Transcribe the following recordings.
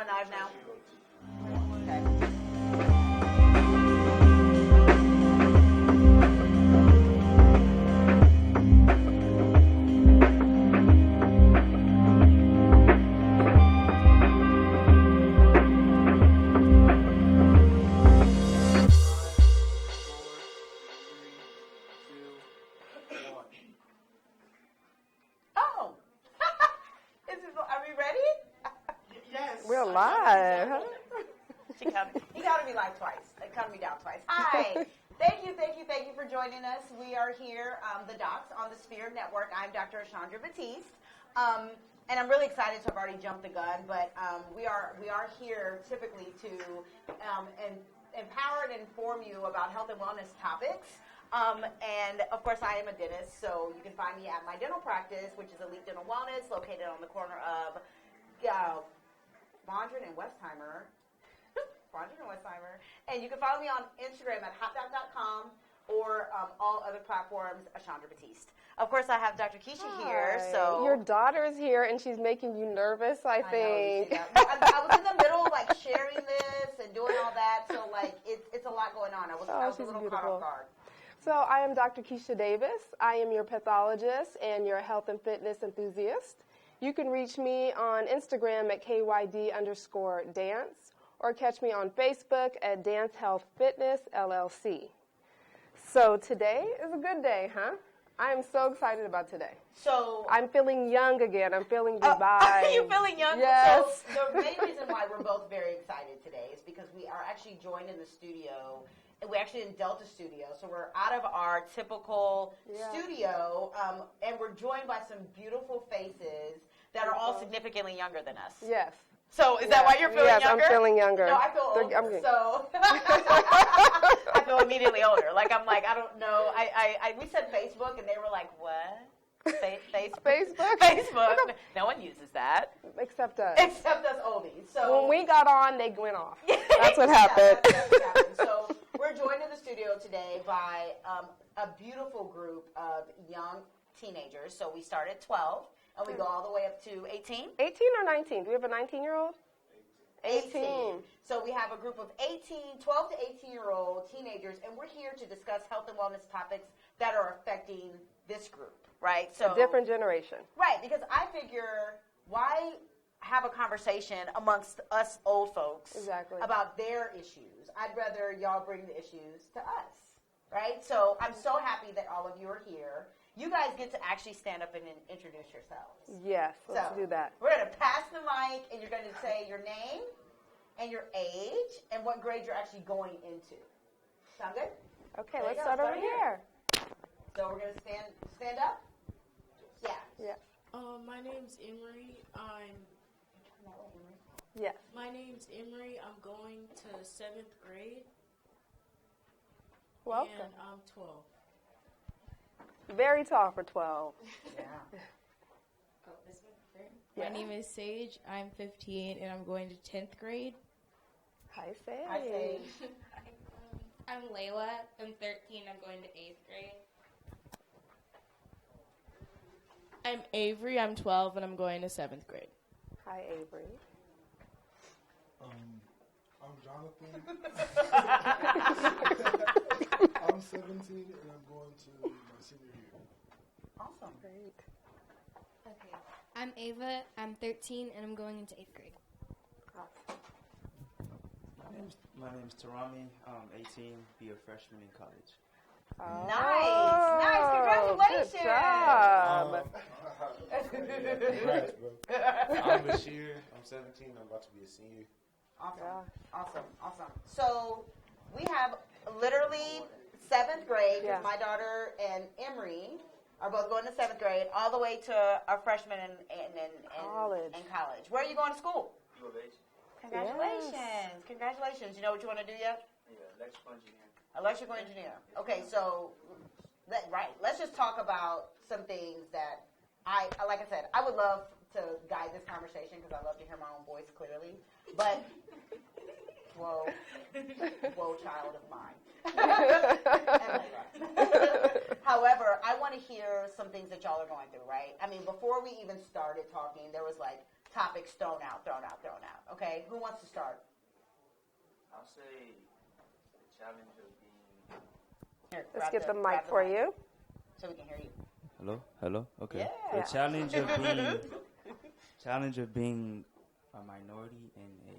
going live now? Okay. Oh, are we ready? Yes. We're live. He counted me live twice. They counted me down twice. Hi. Thank you for joining us. We are here, the Docs, on the Sphere Network. I'm Dr. Chandra Batiste. And I'm really excited to have already jumped the gun, but we are here typically to empower and inform you about health and wellness topics. And, of course, I am a dentist, so you can find me at my dental practice, which is Elite Dental Wellness, located on the corner of Bondurant and Westheimer. And you can follow me on Instagram at hotdog.com or all other platforms, Chandra Batiste. Of course, I have Dr. Keisha here. So your daughter's here, and she's making you nervous, I think. I was in the middle, like, sharing this and doing all that, so, like, it's a lot going on. I was a little caught off guard. So I am Dr. Keisha Davis. I am your pathologist and your health and fitness enthusiast. You can reach me on Instagram at KYD_dance or catch me on Facebook at Dance Health Fitness LLC. So today is a good day, huh? I am so excited about today. So I'm feeling young again. I'm feeling Dubai. Are you feeling young? Yes. So the main reason why we're both very excited today is because we are actually joined in the studio. We're actually in Delta Studio, so we're out of our typical studio, and we're joined by some beautiful faces that are all significantly younger than us. Yes. So is that why you're feeling younger? Yes, I'm feeling younger. No, I feel older, so I feel immediately older. Like, I'm like, I don't know. We said Facebook, and they were like, what? Facebook? No one uses that. Except us. Except us oldies. So when we got on, they went off. That's what happened. That's what happened. So we're joined in the studio today by a beautiful group of young teenagers. So we start at 12, and we go all the way up to 18. 18 or 19? Do we have a 19-year-old? 18. So we have a group of 12 to 18-year-old teenagers, and we're here to discuss health and wellness topics that are affecting this group, right? So a different generation. Right, because I figure, why have a conversation amongst us old folks about their issues? I'd rather y'all bring the issues to us, right? So I'm so happy that all of you are here. You guys get to actually stand up and introduce yourselves. Yes, let's do that. We're going to pass the mic, and you're going to say your name and your age and what grade you're actually going into. Sound good? Okay, let's start over here. So we're going to stand up? Yeah. My name's Emery. My name's Emery. I'm going to 7th grade. Welcome. And I'm 12. Very tall for 12. Yeah. My name is Sage. I'm 15, and I'm going to 10th grade. Hi, Sage. Hi, Sage. I'm Layla. I'm 13. I'm going to 8th grade. I'm Avery. I'm 12, and I'm going to 7th grade. Hi, Avery. I'm Jonathan. I'm 17, and I'm going to my senior year. Awesome. Great. Okay. I'm Ava. I'm 13, and I'm going into 8th grade. Awesome. My name's Tarami. I'm 18, be a freshman in college. Oh, Nice. Congratulations. Good job. Congrats, bro. I'm Bashir. I'm 17. I'm about to be a senior. Awesome. So we have literally 7th grade, because my daughter and Emery are both going to 7th grade, all the way to a freshman in college. Where are you going to school? U of H. Congratulations. You know what you want to do yet? Yeah, electrical engineer. Electrical engineer. Okay, so, let's just talk about some things that like I said, I would love to guide this conversation because I love to hear my own voice clearly. But, whoa, child of mine. However, I want to hear some things that y'all are going through, right? I mean, before we even started talking, there was like topics thrown out. Okay, who wants to start? I'll say the challenge of being. Here, Let's grab get the mic grab for you. so we can hear you. Hello. Okay. Yeah. The challenge of being a minority in a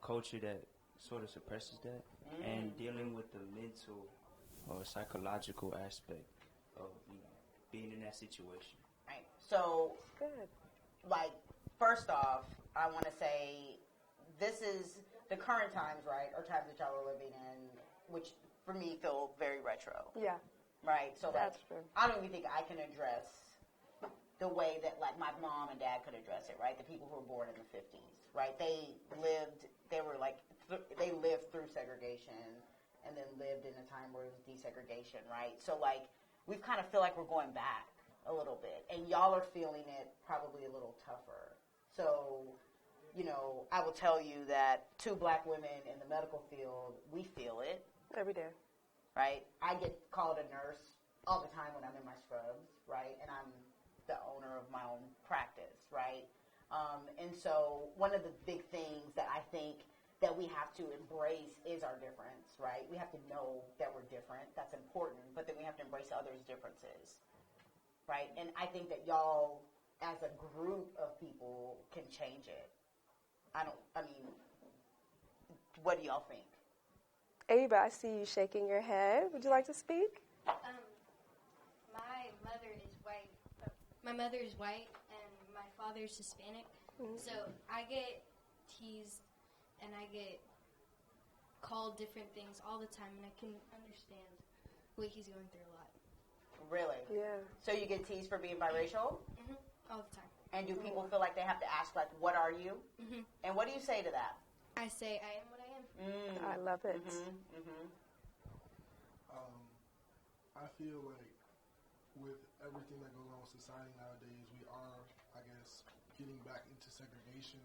culture that sort of suppresses that, and dealing with the mental or psychological aspect of being in that situation. Right. So, Good. like, first off, I want to say this is the current times, right, or times that y'all are living in, which for me feel very retro, Yeah, right? So that's like, true. I don't even think I can address the way that like my mom and dad could address it, right? The people who were born in the 50s, right? They lived through segregation and then lived in a time where it was desegregation, right? So like we kind of feel like we're going back a little bit, and y'all are feeling it probably a little tougher. So, I will tell you that 2 black women in the medical field, we feel it, Every day. right? I get called a nurse all the time when I'm in my scrubs, right? And I'm the owner of my own practice, right? And so one of the big things that I think that we have to embrace is our difference, right? We have to know that we're different. That's important. But then we have to embrace others' differences, right? And I think that y'all, as a group of people, can change it. What do y'all think? Ava, I see you shaking your head. Would you like to speak? My mother is white and my father is Hispanic. Mm-hmm. So I get teased and I get called different things all the time, and I can understand what he's going through a lot. Really? Yeah. So you get teased for being biracial? All the time. And do people feel like they have to ask, like, what are you? Mm-hmm. And what do you say to that? I say I am what I am. I love it. I feel like with everything that goes on with society nowadays, we are, I guess, getting back into segregation,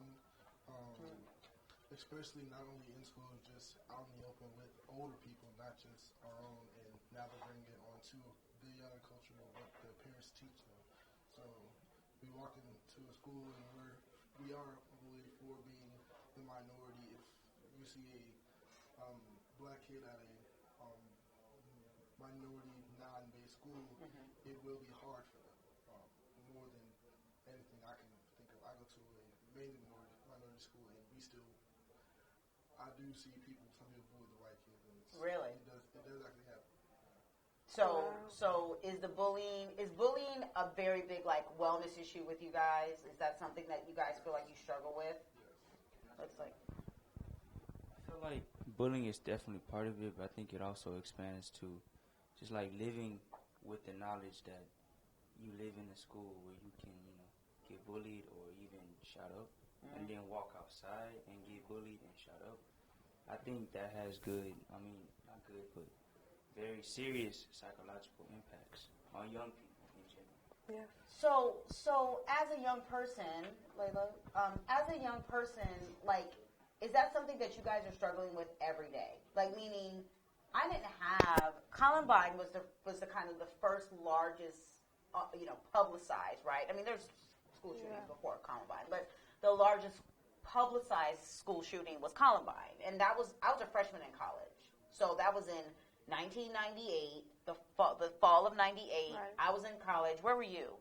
especially not only in school, just out in the open with older people, not just our own. And now they're bringing it on to the younger culture of what the parents teach them. So we walk into a school and we are really for being the minority. If you see a black kid at a minority non-based school, it will be hard for them. More than anything I can think of. I go to a mainly minority school, and I do see some people bully the white kids. And Really? It does actually happen. So is bullying a very big, like, wellness issue with you guys? Is that something that you guys feel like you struggle with? Yes. Looks like. I feel like bullying is definitely part of it, but I think it also expands to just like living with the knowledge that you live in a school where you can, get bullied or even shot up, and then walk outside and get bullied and shot up. I think that has not good, but very serious psychological impacts on young people in general. Yeah. So as a young person, Layla, like, is that something that you guys are struggling with every day? Like, meaning, I didn't have Columbine was the kind of the first largest, publicized, right? I mean, there's school shootings before Columbine, but the largest publicized school shooting was Columbine, and I was a freshman in college, so that was in 1998, the fall of '98. Right. I was in college. Where were you?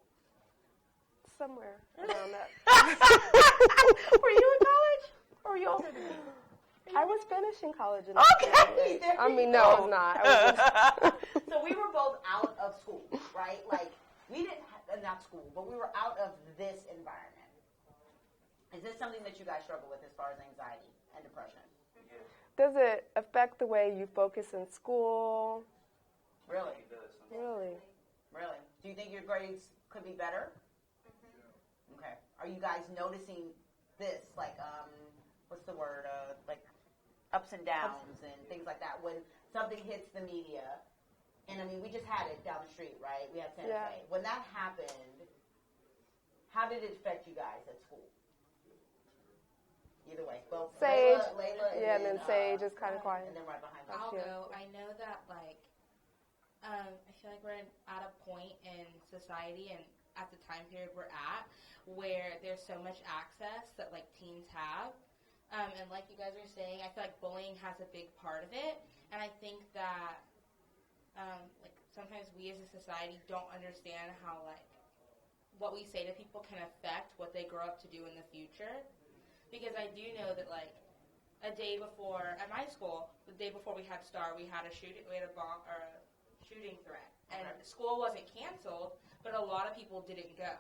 Somewhere around that. Were you in college? Or were you older than me? I was finishing college. Okay. I mean, no, I was not. So we were both out of school, right? Like, we didn't have, not school, but we were out of this environment. Is this something that you guys struggle with as far as anxiety and depression? Does it affect the way you focus in school? Really? It does. Really? Really? Do you think your grades could be better? Okay. Are you guys noticing this, like, what's the word, like ups and downs and things like that when something hits the media? And, I mean, we just had it down the street, right? We had Santa Fe. When that happened, how did it affect you guys at school? Either way. Well, Sage. Layla And then Sage is kind of quiet. And then right behind her. I'll go. I know that, like, I feel like we're at a point in society, and at the time period we're at, where there's so much access that like teens have. And like you guys were saying, I feel like bullying has a big part of it. And I think that like sometimes we as a society don't understand how like what we say to people can affect what they grow up to do in the future. Because I do know that like a day before at my school, the day before we had STAR, we had a shooting threat, and school wasn't canceled, but a lot of people didn't go.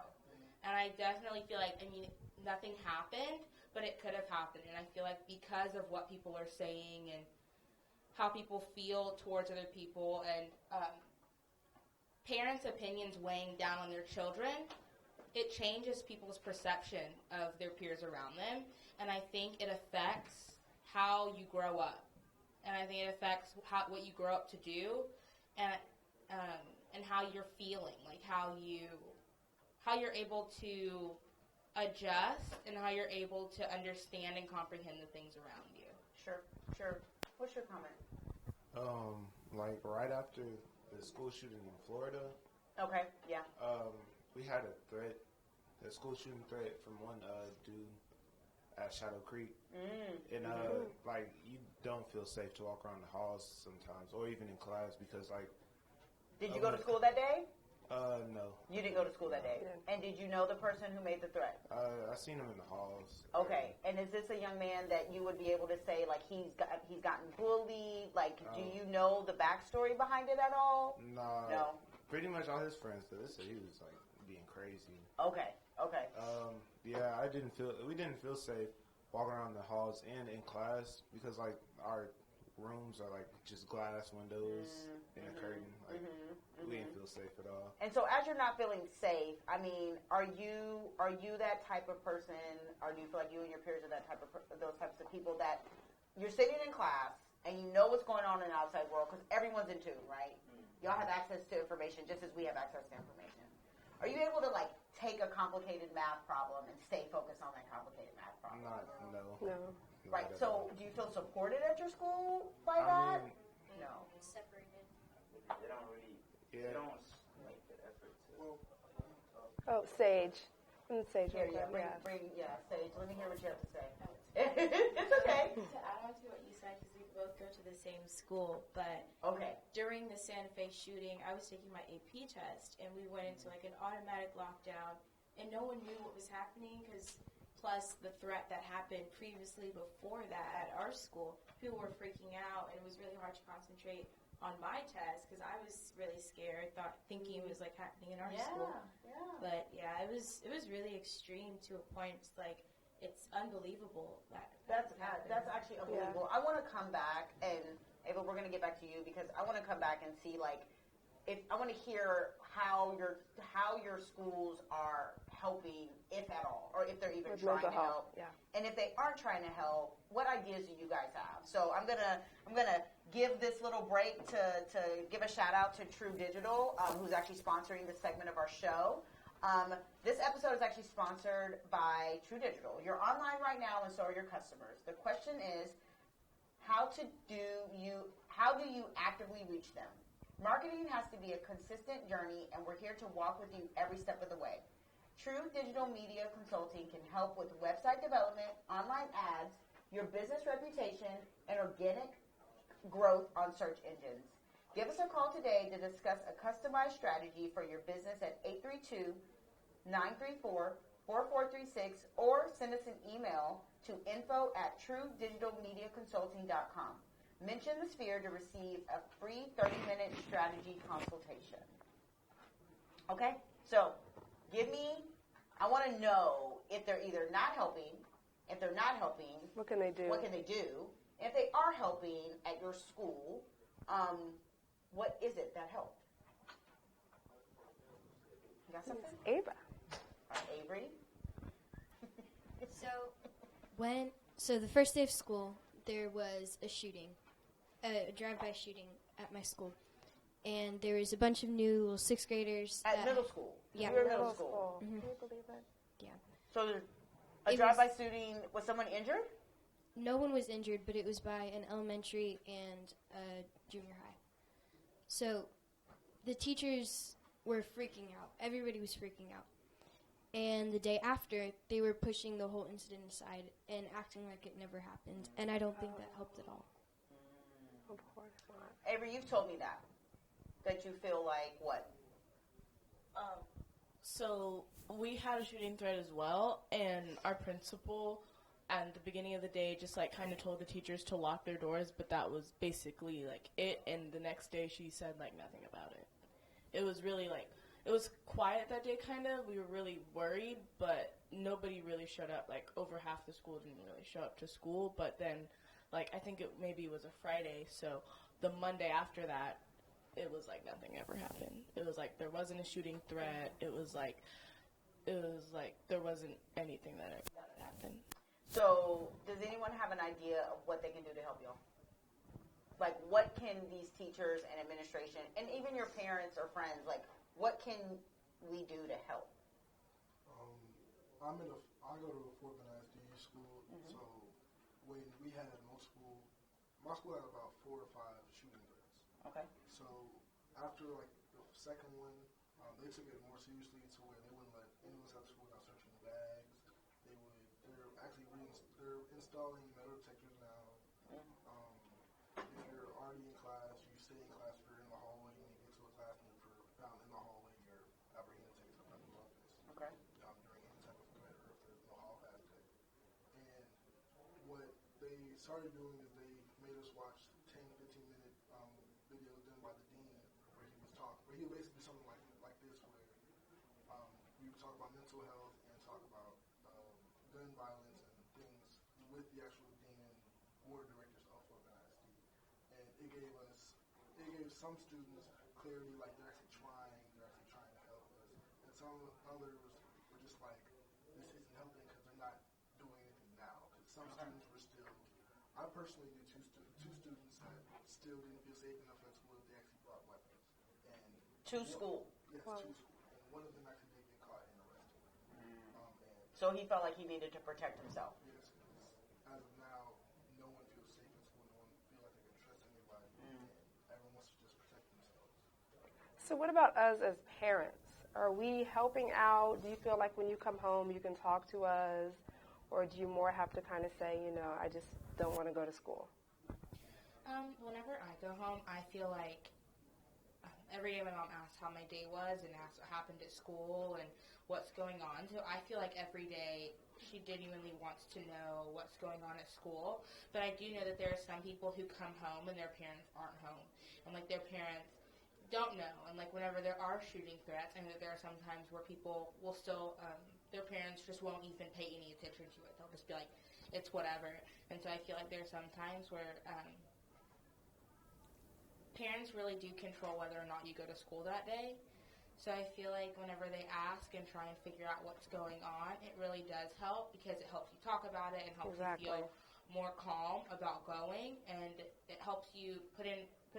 And I definitely feel like, I mean, nothing happened, but it could have happened. And I feel like because of what people are saying and how people feel towards other people and parents' opinions weighing down on their children, it changes people's perception of their peers around them. And I think it affects how you grow up. And I think it affects what you grow up to do and how you're feeling, like how you're able to adjust and how you're able to understand and comprehend the things around you. Sure. What's your comment? Like right after the school shooting in Florida. Okay, yeah. We had a school shooting threat from one dude at Shadow Creek. And like you don't feel safe to walk around the halls sometimes, or even in class because like. Did you go to school that day? No. You didn't go to school that day. And did you know the person who made the threat? I seen him in the halls. Okay. And is this a young man that you would be able to say like he's gotten bullied? Like, do you know the backstory behind it at all? Nah. No. Pretty much all his friends did. He was like being crazy. Okay. Yeah, we didn't feel safe walking around the halls and in class because like our rooms are like just glass windows and a curtain. Like we didn't feel safe at all. And so as you're not feeling safe, I mean, are you that type of person, or do you feel like you and your peers are that those types of people that you're sitting in class and you know what's going on in the outside world because everyone's in tune, right? Y'all have access to information just as we have access to information. Are you able to like take a complicated math problem and stay focused on that complicated math problem? No. Right. So, do you feel supported at your school by that? No. Separated. They don't really. Yeah. They don't make the effort to. Oh, Sage. Sage. Here, bring Sage. Let me hear what you have to say. It's okay. To add on to what you said, because we both go to the same school, but during the Santa Fe shooting, I was taking my AP test, and we went into like an automatic lockdown, and no one knew what was happening because. Plus the threat that happened previously before that at our school, people were freaking out, and it was really hard to concentrate on my test because I was really scared, thinking it was like happening in our school. Yeah. But yeah, it was really extreme to a point. It's like it's unbelievable That's actually unbelievable. I want to come back and Ava, we're going to get back to you because I want to come back and see like if I want to hear how your schools are helping, if at all, or if they're even trying to help. Yeah. And if they aren't trying to help, what ideas do you guys have? So I'm gonna give this little break to give a shout out to True Digital, who's actually sponsoring this segment of our show. This episode is actually sponsored by True Digital. You're online right now, and so are your customers. The question is, how do you actively reach them? Marketing has to be a consistent journey, and we're here to walk with you every step of the way. True Digital Media Consulting can help with website development, online ads, your business reputation, and organic growth on search engines. Give us a call today to discuss a customized strategy for your business at 832-934-4436 or send us an email to info@truedigitalmediaconsulting.com. Mention the Sphere to receive a free 30-minute strategy consultation. Okay? So, I want to know if they're either not helping. If they're not helping, what can they do? If they are helping at your school, what is it that helped? You got something? Ava. Avery? So the first day of school, there was a shooting, a drive-by shooting at my school. And there was a bunch of new little sixth graders. At middle school? Yeah. You were middle school. Mm-hmm. Can you believe that? Yeah. So a drive-by shooting, was someone injured? No one was injured, but it was by an elementary and a junior high. So the teachers were freaking out. Everybody was freaking out. And the day after, they were pushing the whole incident aside and acting like it never happened. And I don't think that helped at all. Of course not. Avery, you've told me that you feel like what? So we had a shooting threat as well, and our principal at the beginning of the day just like kind of told the teachers to lock their doors, but that was basically like it. And the next day she said like nothing about it. It was really like, it was quiet that day kind of. We were really worried, but nobody really showed up. Like over half the school didn't really show up to school, but then like I think it maybe was a Friday, so the Monday after that, it was like nothing ever happened. It was like there wasn't a shooting threat. It was like there wasn't anything that happened. So, does anyone have an idea of what they can do to help y'all? Like, what can these teachers and administration, and even your parents or friends, like, what can we do to help? I go to a Fort Bend ISD school, so when we had my school had about 4 or 5 shooting threats. Okay. So after like the second one, they took it more seriously to where they wouldn't let anyone out of school without searching bags. They're actually they're installing metal detectors now. If you're already in class, you stay in class. If you're in the hallway and you get to a classroom, if you're found in the hallway, you're apprehended to take some type of office. Okay. During any type of threat or if there's no hall pass day. And what they started doing is they made us watch 10, 15-minute videos done by the dean where he would basically do something like this where we would talk about mental health and talk about gun violence and things with the actual dean and board of directors of Fort Bend ISD. And it gave some students clarity, like they're actually trying to help us. And some others were just like, this isn't helping because they're not doing anything now. Because some students were still, I personally knew two students that still didn't feel safe enough at school if they actually brought weapons. And To school. Yes, to school. And one of them actually did get caught and arrested. So he felt like he needed to protect himself. Yes, as of now, no one feels safe in school. No one feels like they can trust anybody. And everyone wants to just protect themselves. So what about us as parents? Are we helping out? Do you feel like when you come home you can talk to us? Or do you more have to kind of say, I just don't want to go to school? Whenever I go home, I feel like every day my mom asks how my day was and asks what happened at school and what's going on. So I feel like every day she genuinely wants to know what's going on at school. But I do know that there are some people who come home and their parents aren't home. And, like, their parents don't know. And, like, whenever there are shooting threats, I know that there are some times where people will still, their parents just won't even pay any attention to it. They'll just be like, it's whatever. And so I feel like there are some times where parents really do control whether or not you go to school that day. So I feel like whenever they ask and try and figure out what's going on, it really does help because it helps you talk about it and helps you feel more calm about going, and it helps you put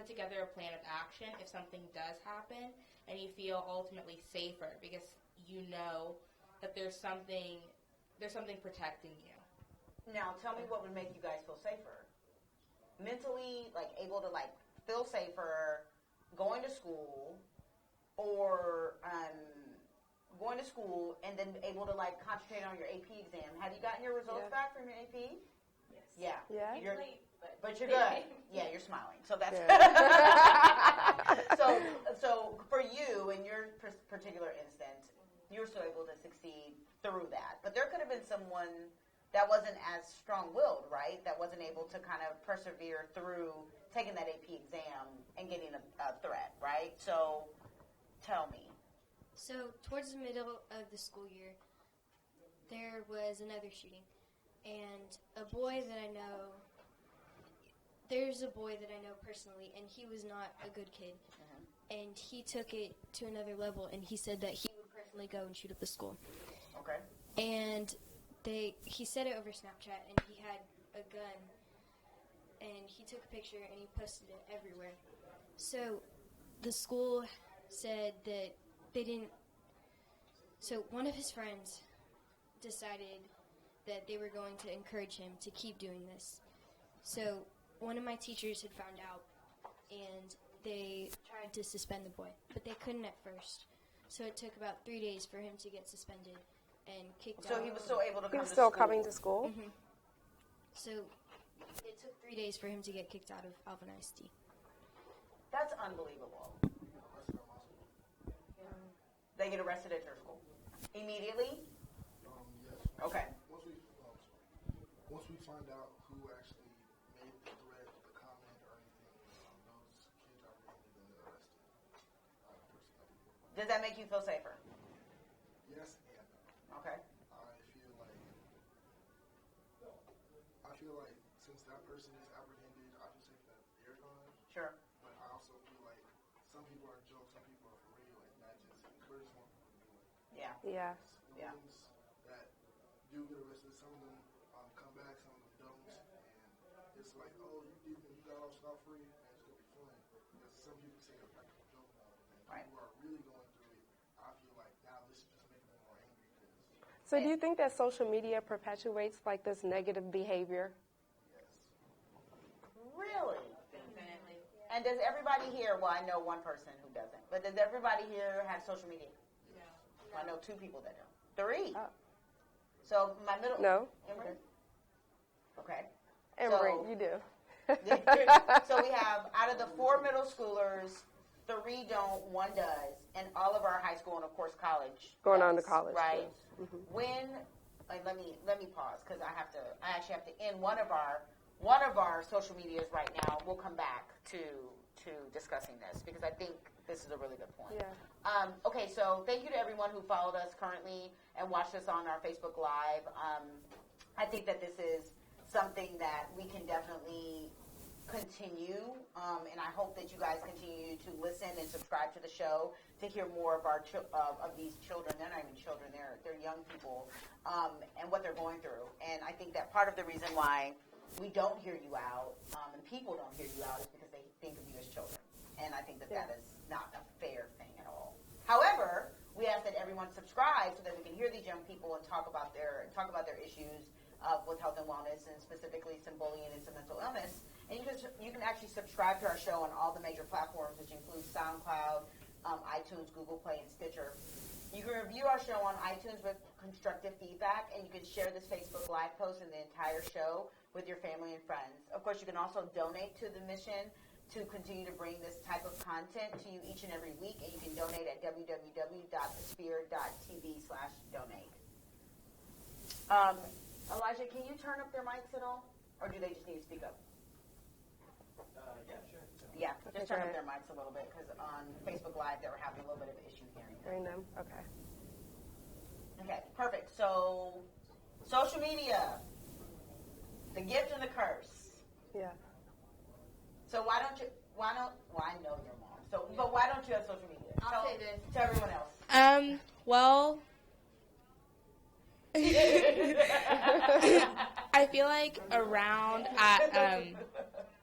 together a plan of action if something does happen, and you feel ultimately safer because you know that there's something protecting you. Now, tell me what would make you guys feel safer. Mentally, like, able to, like, feel safer going to school or going to school and then able to, like, concentrate on your AP exam. Have you gotten your results back from your AP? Yes. Yeah. You're late, but you're good. Yeah, you're smiling. So that's so for you in your particular instance, you were still able to succeed through that. But there could have been someone that wasn't as strong-willed, right? That wasn't able to kind of persevere through taking that AP exam and getting a threat, right? So tell me. So towards the middle of the school year, there was another shooting. And there's a boy that I know personally, and he was not a good kid. And he took it to another level, and he said that he would personally go and shoot up the school. Okay. And he said it over Snapchat, and he had a gun, and he took a picture, and he posted it everywhere. So the school said that they didn't. So one of his friends decided that they were going to encourage him to keep doing this. So one of my teachers had found out, and they tried to suspend the boy, but they couldn't at first. So it took about 3 days for him to get suspended and kicked out. So he was still able to come to school? He was still coming to school? Mm-hmm. So it took 3 days for him to get kicked out of Alvin ISD. That's unbelievable. They get arrested at your school? Immediately? Yes. Okay. Once we find out who actually made the threat, the comment, or anything, those kids are arrested and arrested. Does that make you feel safer? Yes and no. Okay. I feel like since that person is apprehended, I can say that they're gone. Sure. But I also feel like some people are jokes, some people are for real, and that just encourages more people to do it. Yeah. Yeah. The ones that do get arrested, some of them come back, some of them don't, and it's like, oh, you got off scot-free, and it's gonna be fun. Because some people say a practical joke about it, and right. people are really going through it. I feel like now this is just making them more angry. So do you think that social media perpetuates like this negative behavior? Yes. Really? Definitely. And does everybody here, well, I know one person who doesn't, but does everybody here have social media? No. I know 2 people that don't. 3. Oh. So my middle... No. Emory? Okay. Emory, you do. So we have, out of the 4 middle schoolers, 3 don't, 1 does, and all of our high school and, of course, college Going does, on to college. right? Yes. Mm-hmm. When, let me pause, because I actually have to end one of our social medias right now. We'll come back to discussing this, because I think this is a really good point. Yeah. Okay, so thank you to everyone who followed us currently and watched us on our Facebook Live. I think that this is something that we can definitely continue, and I hope that you guys continue to listen and subscribe to the show to hear more of our of these children. They're not even children; they're young people, and what they're going through. And I think that part of the reason why we don't hear you out, and people don't hear you out, is because they think of you as children. And I think that that is not a fair thing at all. However, we ask that everyone subscribe so that we can hear these young people and talk about their issues with health and wellness, and specifically some bullying and some mental illness. And you can actually subscribe to our show on all the major platforms, which include SoundCloud, iTunes, Google Play, and Stitcher. You can review our show on iTunes with constructive feedback, and you can share this Facebook Live post and the entire show with your family and friends. Of course, you can also donate to the mission to continue to bring this type of content to you each and every week, and you can donate at www.thesphere.tv/donate. Elijah, can you turn up their mics at all, or do they just need to speak up? Yeah, sure. Yeah, just turn up their mics a little bit, because on Facebook Live they were having a little bit of an issue hearing them. Okay. Okay, perfect. So, social media, the gift and the curse. Yeah. So I know your mom. But why don't you have social media? I'll say this to everyone else. Well, I feel like around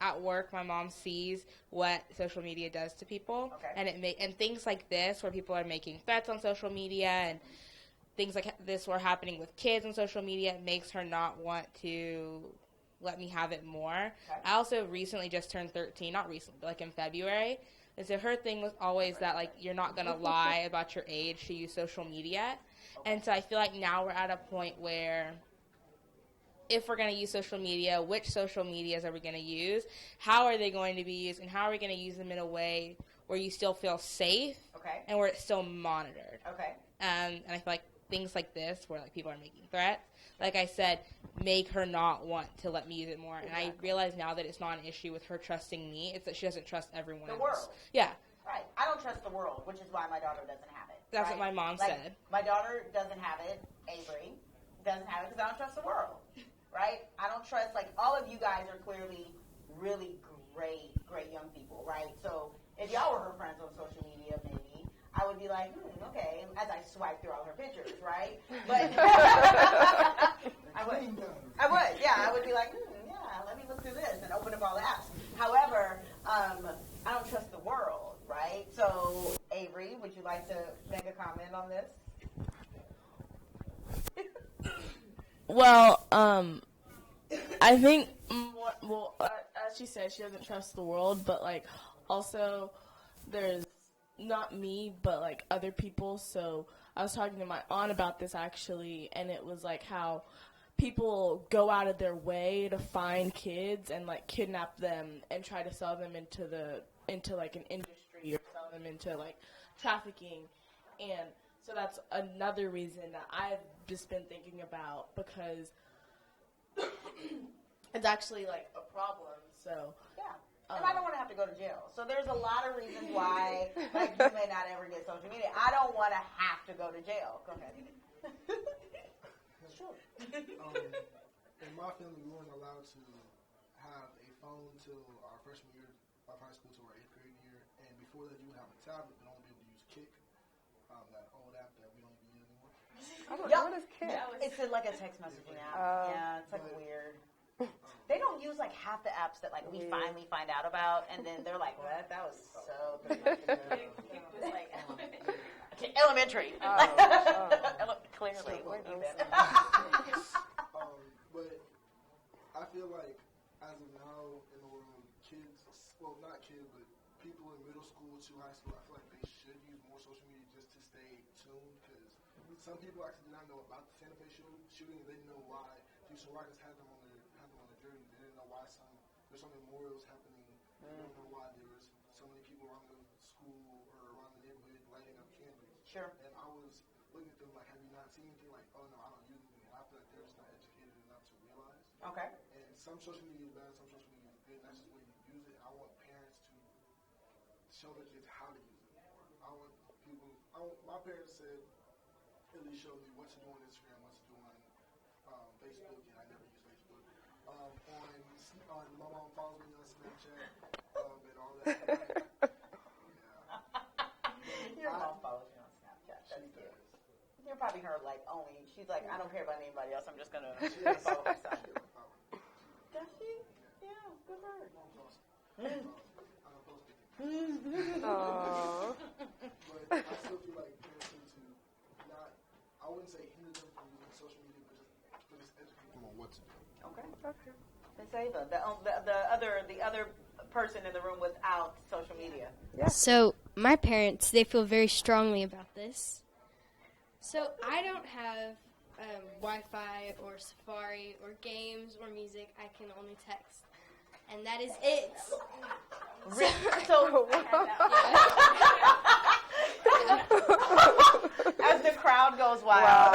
at work, my mom sees what social media does to people, and and things like this, where people are making threats on social media, and things like this were happening with kids on social media. It makes her not want to let me have it more. Okay. I also recently just turned 13, not recently, but like in February. And so her thing was always that, like, you're not going to lie about your age to use social media. Okay. And so I feel like now we're at a point where if we're going to use social media, which social medias are we going to use? How are they going to be used? And how are we going to use them in a way where you still feel safe and where it's still monitored? Okay. And I feel like things like this, where like people are making threats, like I said, make her not want to let me use it more. Exactly. And I realize now that it's not an issue with her trusting me. It's that she doesn't trust everyone else. The world. Yeah. Right. I don't trust the world, which is why my daughter doesn't have it. That's what my mom said. My daughter doesn't have it. Avery doesn't have it because I don't trust the world. Right? I don't trust, like, all of you guys are clearly really great young people, right? So if y'all were her friends on social media, maybe, I would be like, okay, as I swipe through all her pictures, right? But I would, yeah. I would be like, yeah, let me look through this and open up all the apps. However, I don't trust the world, right? So, Avery, would you like to make a comment on this? Well, I think, as she said, she doesn't trust the world, but, like, also there's not me, but like other people. So I was talking to my aunt about this actually, and it was like how people go out of their way to find kids and like kidnap them and try to sell them into like an industry or sell them into like trafficking. And so that's another reason that I've just been thinking about, because it's actually like a problem. So yeah. And I don't want to have to go to jail. So there's a lot of reasons why like you may not ever get social media. I don't want to have to go to jail. Go ahead. Sure. In my family, we weren't allowed to have a phone till our freshman year of high school, till our 8th grade year. And before that, you would have a tablet, but only be able to use Kik, that old app that we don't even use anymore. What is Kik? It's like a text messaging app. Yeah, it's like weird. They don't use like half the apps that like we finally find out about, and then they're like, "What? That was so." It was like elementary. Clearly, where have you been? But I feel like as of now in the world, kids, well, not kids, but people in middle school to high school, I feel like they should use more social media just to stay tuned, because some people actually did not know about the Santa Fe shooting. They didn't know why Houston Rockets had them on their jersey. They didn't know why there's some memorials happening. They don't know why there was so many people around the school or around the neighborhood lighting up candles. Sure. And I was looking at them like, have you not seen anything? Like, oh no, I don't use it. And I feel like they're just not educated enough to realize. Okay. And some social media is bad, some social media is good. And that's just the way you use it. I want parents to show their kids how to use it. My parents said, at least showed me what to do on Instagram, what to do on Facebook, and I never use Facebook. My mom follows me on Snapchat and all that. Your mom follows you on Snapchat. That's good. You're probably her like only. She's like, I don't care about anybody else. I'm just gonna follow myself. Does she? Yeah, good for her. But I still feel like parents need to not, I wouldn't say hinder them from using social media, but just educate them on what to do. Okay. Miss Ava, the other person in the room without social media. Yeah. So my parents, they feel very strongly about this. So I don't have Wi-Fi or Safari or games or music. I can only text, and that is it. So as the crowd goes wild,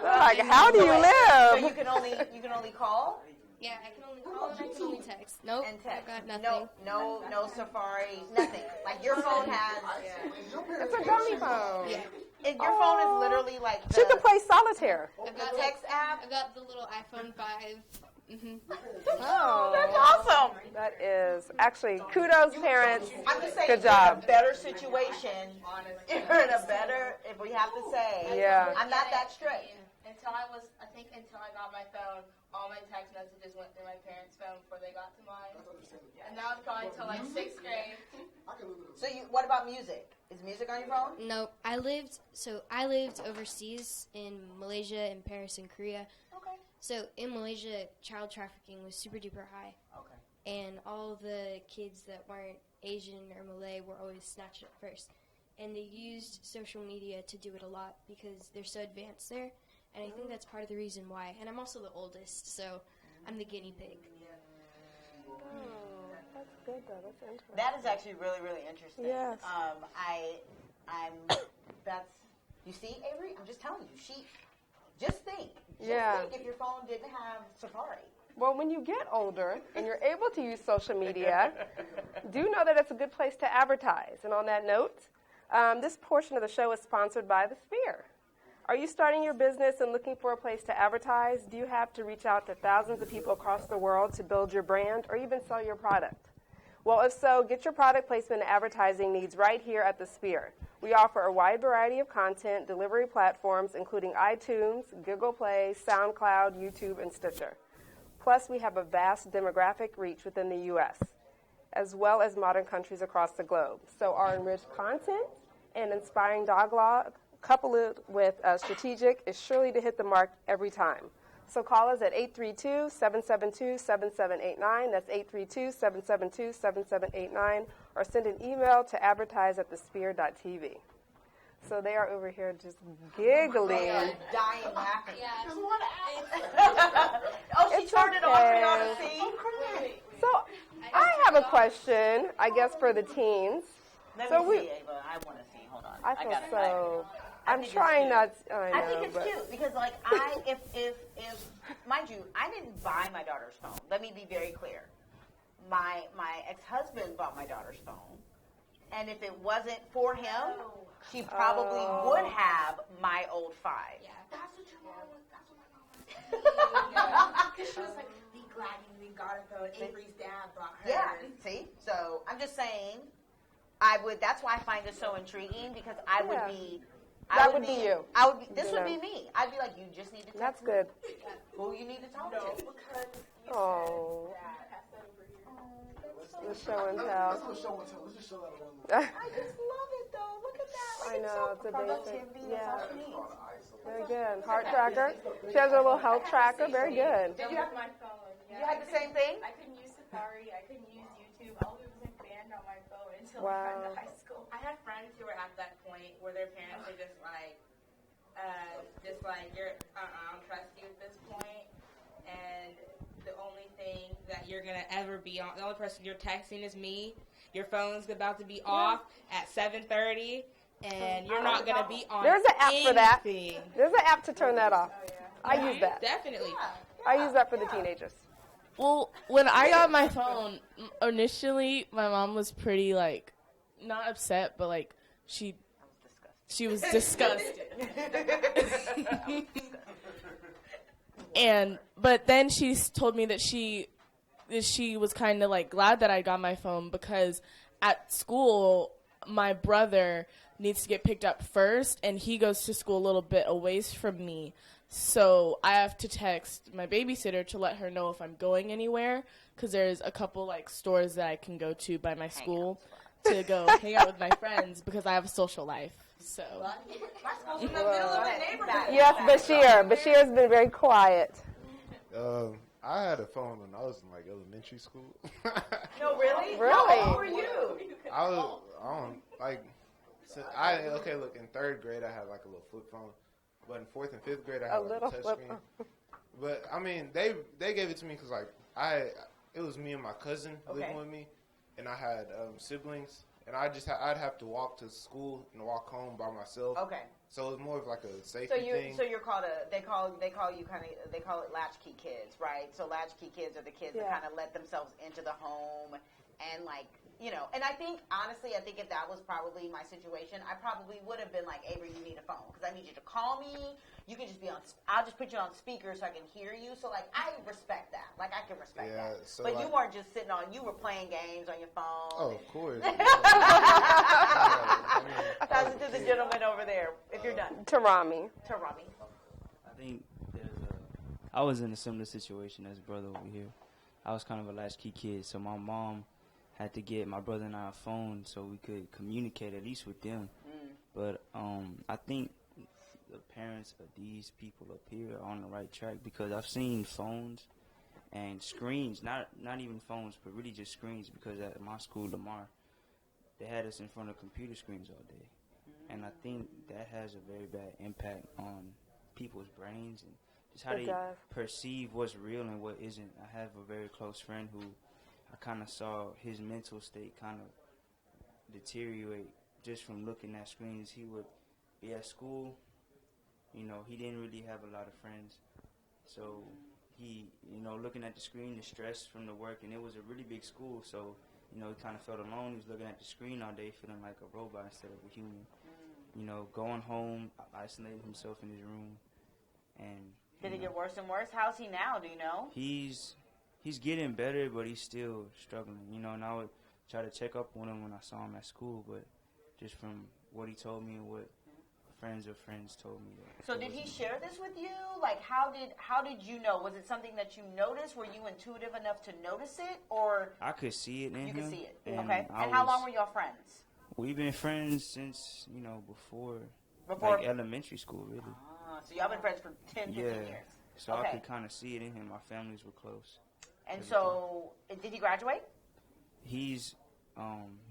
like, how do you live? So you can only call. Yeah, I can only call and I can only text. Nope, and text. I got nothing. No Safari, nothing. Like your phone has. It's a dummy phone. Yeah. Your phone is literally like She can play solitaire. The text app. I got the little iPhone 5. Mm-hmm. Oh, that's awesome. That is actually kudos, parents. I'm just saying, good job. You're in a better situation. You're in a better, if we have to say. Yeah. I'm not that strict. Until I got my phone, all my text messages went through my parents' phone before they got to mine. And that was probably until like 6th grade. So what about music? Is music on your phone? No, I lived overseas in Malaysia, in Paris, and Korea. Okay. So in Malaysia, child trafficking was super duper high. Okay. And all the kids that weren't Asian or Malay were always snatched up first. And they used social media to do it a lot because they're so advanced there. And I think that's part of the reason why. And I'm also the oldest, so I'm the guinea pig. Oh, that's good though. That's interesting. That is actually really, really interesting. Yes. You see, Avery? I'm just telling you. Just think if your phone didn't have Safari. Well, when you get older and you're able to use social media, do know that it's a good place to advertise. And on that note, this portion of the show is sponsored by The Sphere. Are you starting your business and looking for a place to advertise? Do you have to reach out to thousands of people across the world to build your brand or even sell your product? Well, if so, get your product placement and advertising needs right here at The Sphere. We offer a wide variety of content delivery platforms, including iTunes, Google Play, SoundCloud, YouTube, and Stitcher. Plus, we have a vast demographic reach within the U.S., as well as modern countries across the globe. So our enriched content and inspiring dialogue, coupled with strategic, is surely to hit the mark every time. So call us at 832-772-7789. That's 832-772-7789. Or send an email to advertise@thesphere.tv. So they are over here just giggling. They are dying laughing. Yeah. Oh, she It's turned it on for y'all to okay. see. So I have a question, I guess, for the teens. Let So me see, Ava. I want to see. Hold on. I feel gotta so. I I'm think it's trying cute. not. I think it's but cute because, like, if mind you, I didn't buy my daughter's phone. Let me be very clear. My ex-husband bought my daughter's phone, and if it wasn't for him, she probably would have my old 5. Yeah. That's what your mom was. That's what my mom was. Because she was like, be glad you got it though. Avery's dad bought her. Yeah. See, so I'm just saying, I would. That's why I find this so intriguing because I would be. That would be you. I would be. This You would know. be me. I'd be like, you just need to. Text That's me. good. Who you need to talk No, to? because you Oh. said that. Pass that over here. The show and Let's tell. go show and tell. Let's just show that one. I just love it though. Look at that. Like, I know, it's a basic. productivity. Yeah. That's what she needs. Very good. Heart tracker. She has her little health tracker. Very good. Did you have my phone? Yeah. You had the same thing? I couldn't use Safari. I couldn't use YouTube. All of it was like banned on my phone until I got Wow. to high school. I had friends who were at that point where their parents were just like, you're, I don't trust you at this point, and the only thing that you're gonna ever be on, the only person you're texting is me. Your phone's about to be off at 7:30, and you're not gonna be on. There's an app for that. anything. There's an app to turn that off. I use that. Definitely. I use that for the teenagers. Well, when I got my phone, initially, my mom was pretty, like, not upset, but, like, she was disgusted. But then she told me that she was kind of, like, glad that I got my phone because at school, my brother needs to get picked up first, and he goes to school a little bit away from me. So I have to text my babysitter to let her know if I'm going anywhere because there's a couple, like, stores that I can go to by my school to go hang out with my friends because I have a social life. So. My school's in the middle of the neighborhood. Yes, Bashir. Bashir's been very quiet. I had a phone when I was in, like, elementary school. No, really? Really? How old were you? I don't, like, look, in 3rd grade I had, like, a little flip phone. But in 4th and 5th grade I had, like, a touch screen. But, I mean, they gave it to me because, like, it was me and my cousin living with me, and I had siblings, and I'd have to walk to school and walk home by myself. Okay. So it was more of like a safety thing. So you're called they call it latchkey kids, right? So latchkey kids are the kids that kind of let themselves into the home and, like, you know, and I think, honestly, if that was probably my situation, I probably would have been like, Avery, you need a phone because I need you to call me. You can just be I'll just put you on speaker so I can hear you. So, like, I respect that. Like, I can respect that. So, but like, you weren't just sitting you were playing games on your phone. Oh, of course. Pass it to the gentleman over there if you're done. Tarami. I think I was in a similar situation as brother over here. I was kind of a latchkey kid, so my mom had to get my brother and I a phone so we could communicate at least with them. But I think the parents of these people up here are on the right track because I've seen phones and screens, not even phones, but really just screens because at my school, Lamar, they had us in front of computer screens all day. And I think that has a very bad impact on people's brains and just how they perceive what's real and what isn't. I have a very close friend who I kind of saw his mental state kind of deteriorate just from looking at screens. He would be at school, you know, he didn't really have a lot of friends. So he, you know, looking at the screen, the stress from the work, and it was a really big school, so, you know, he kind of felt alone. He was looking at the screen all day feeling like a robot instead of a human. You know, going home, isolating himself in his room. And did it get worse and worse? How's he now? Do you know? He's getting better, but he's still struggling. You know, and I would try to check up on him when I saw him at school, but just from what he told me and what friends of friends told me. So did he share this with you? Like, how did you know? Was it something that you noticed? Were you intuitive enough to notice it, or I could see it in him? You could see it. And okay. And how long were y'all friends? We've been friends since, you know, before like elementary school, really. So y'all been friends for 10, 15 years. So I could kind of see it in him. My families were close. And so, did he graduate? He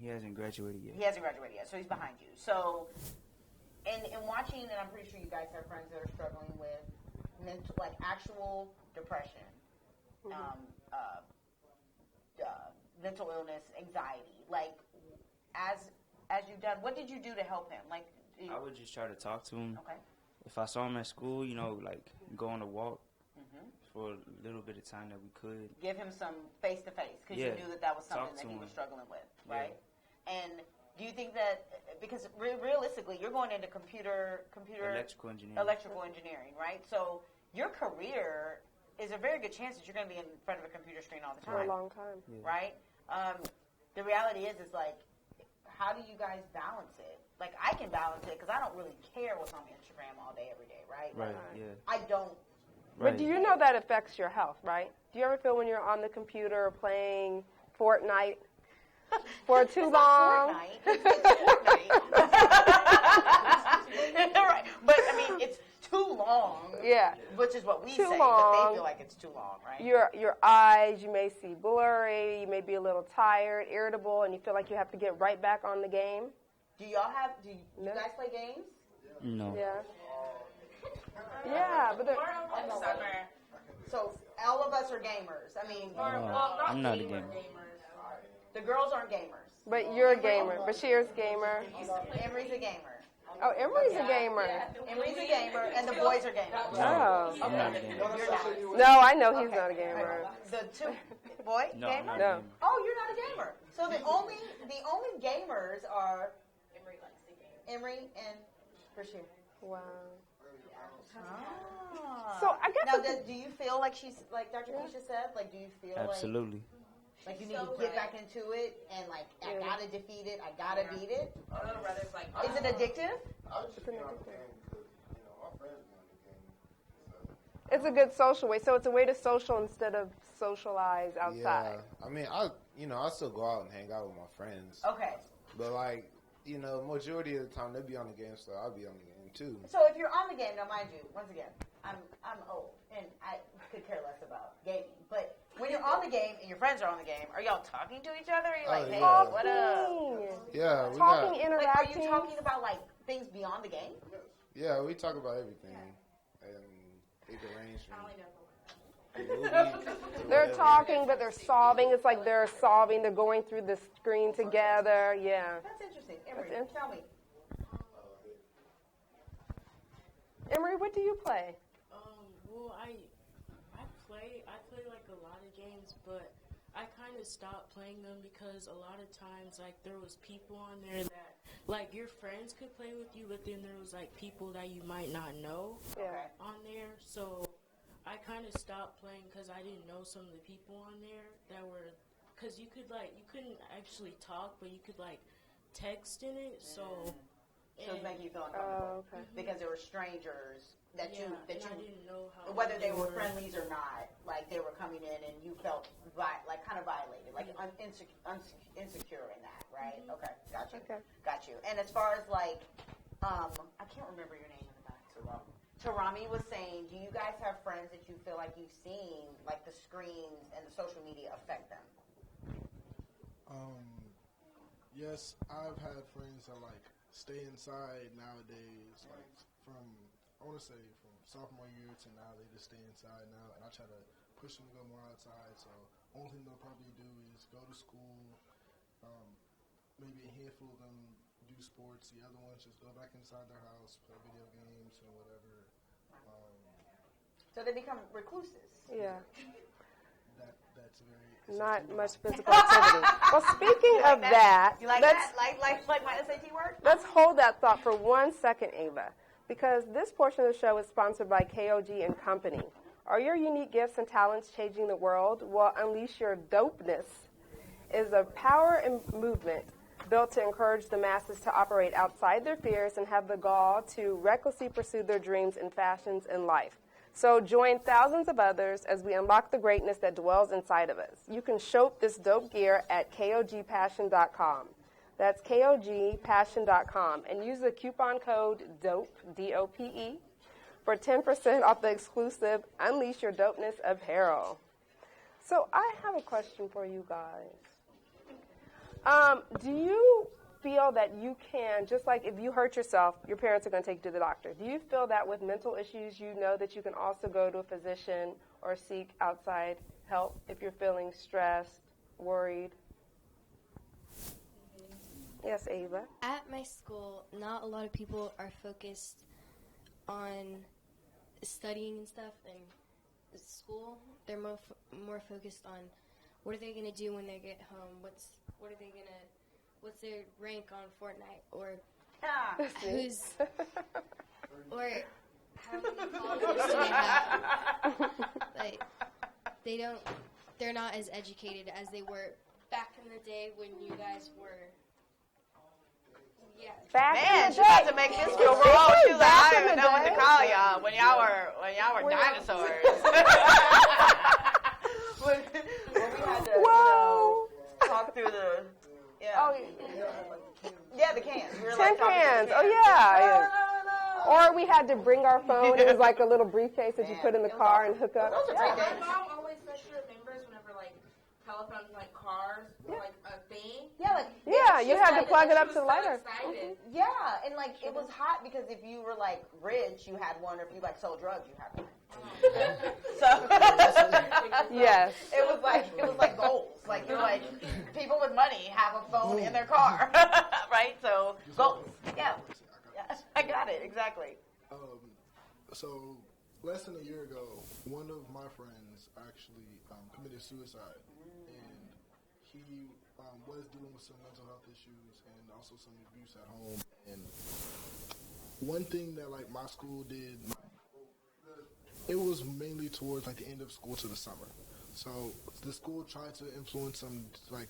hasn't graduated yet. He hasn't graduated yet, so he's behind you. So, in watching, and I'm pretty sure you guys have friends that are struggling with actual depression, mental illness, anxiety. Like, as you've done, what did you do to help him? Like, I would just try to talk to him. Okay. If I saw him at school, go on a walk for a little bit of time that we could. Give him some face-to-face, because you knew that was something that he was struggling with, right? Yeah. And do you think that, because realistically, you're going into computer electrical engineering, right? So your career is a very good chance that you're going to be in front of a computer screen all the time. For a long time. Yeah. Right? The reality is like, how do you guys balance it? Like, I can balance it because I don't really care what's on Instagram all day, every day, right? Right, yeah. I don't. Right. But do you know that affects your health, right? Do you ever feel when you're on the computer playing Fortnite for too long? It's Fortnite. Right. But, I mean, it's too long. Yeah. Which is what we too say, long. but they feel like it's too long, right? Your eyes, you may see blurry, you may be a little tired, irritable, and you feel like you have to get right back on the game. Do you guys play games? No. Yeah. Yeah, but so all of us are gamers. I mean, I'm not a gamer. The girls aren't gamers. But you're a gamer. Bashir's gamer. Emery's a gamer. Oh, Emery's a gamer. Emery's a gamer, and the boys are gamers. Oh. I'm not a gamer. You're not. No, I know he's not a gamer. The two boy No, gamer? I'm not a No. gamer. Oh, you're not a gamer. So the only gamers are Emery and Bashir. Wow. Ah. So I guess now, do you feel like she's like Dr. Keisha said? Like, do you feel Absolutely. like you need to get back into it and like I gotta defeat it, I gotta beat it? Is it addictive? It's a good social way. So it's a way to social instead of socialize outside. Yeah. I mean, I still go out and hang out with my friends. Okay. But like, majority of the time they be on the game, so I'll be on the game too. So if you're on the game, now mind you, once again, I'm old and I could care less about gaming. But when you're on the game and your friends are on the game, are y'all talking to each other? Are you like, hey, what up? Yeah, we talking, got, interacting. Are you talking about like things beyond the game? Yeah, we talk about everything, and it can range from. They're talking, but they're solving. It's like they're solving. They're going through the screen together. Yeah. That's interesting. Emery, tell me. Emery, what do you play? Well, I play like a lot of games, but I kind of stopped playing them because a lot of times, like, there was people on there that, like, your friends could play with you, but then there was, like, people that you might not know on there. So I kind of stopped playing because I didn't know some of the people on there that were, because you couldn't actually talk, but you could, like, text in it, so it would make you feel uncomfortable because there were strangers that you I didn't know how whether they were friendlies or not, like they were coming in and you felt like kind of violated, like insecure in that, right? Okay, got you. And as far as like, I can't remember your name in the back. Tarami was saying, do you guys have friends that you feel like you've seen, like the screens and the social media affect them? Yes, I've had friends that like stay inside nowadays, like from sophomore year to now, they just stay inside now, and I try to push them to go more outside. So only thing they'll probably do is go to school. Maybe a handful of them do sports. The other ones just go back inside their house, play video games or whatever. So they become recluses. Yeah. That's very not much physical activity. Well, speaking of that, you like that? Like my SAT work? Let's hold that thought for 1 second, Ava, because this portion of the show is sponsored by KOG and Company. Are your unique gifts and talents changing the world? Well, Unleash Your Dopeness is a power and movement built to encourage the masses to operate outside their fears and have the gall to recklessly pursue their dreams and fashions in life. So join thousands of others as we unlock the greatness that dwells inside of us. You can shop this dope gear at KOGpassion.com. That's KOGpassion.com. And use the coupon code DOPE, D-O-P-E, for 10% off the exclusive Unleash Your Dopeness apparel. So I have a question for you guys. Do you feel that you can, just like if you hurt yourself, your parents are going to take you to the doctor. Do you feel that with mental issues, you know that you can also go to a physician or seek outside help if you're feeling stressed, worried? Yes, Ava? At my school, not a lot of people are focused on studying and stuff in school. They're more focused on what are they going to do when they get home, what's their rank on Fortnite, or who's, or how many followers do they have. Like, they're not as educated as they were back in the day when you guys were. Yeah. Man, she's about to make this feel wrong. She was like, I don't even know what to call y'all when y'all were dinosaurs. when we had to, talk through the, the cans. We were Tin cans. Oh, yeah. Or we had to bring our phone. It was like a little briefcase that you put in the car and hook up. My mom always especially remembers whenever, like, telephones, like, cars, like, a thing. Yeah, you had to plug it up to the lighter. Yeah, and, like, it was hot because if you were, like, rich, you had one, or if you, like, sold drugs, you had one. So, yes. It was like goals. Like, you're like, people with money have a phone in their car, right? So, goals. Yeah, I got it, exactly. So, less than a year ago, one of my friends actually committed suicide, and he was dealing with some mental health issues and also some abuse at home. And one thing that, like, my school did, it was mainly towards, like, the end of school to the summer. So the school tried to influence them, like,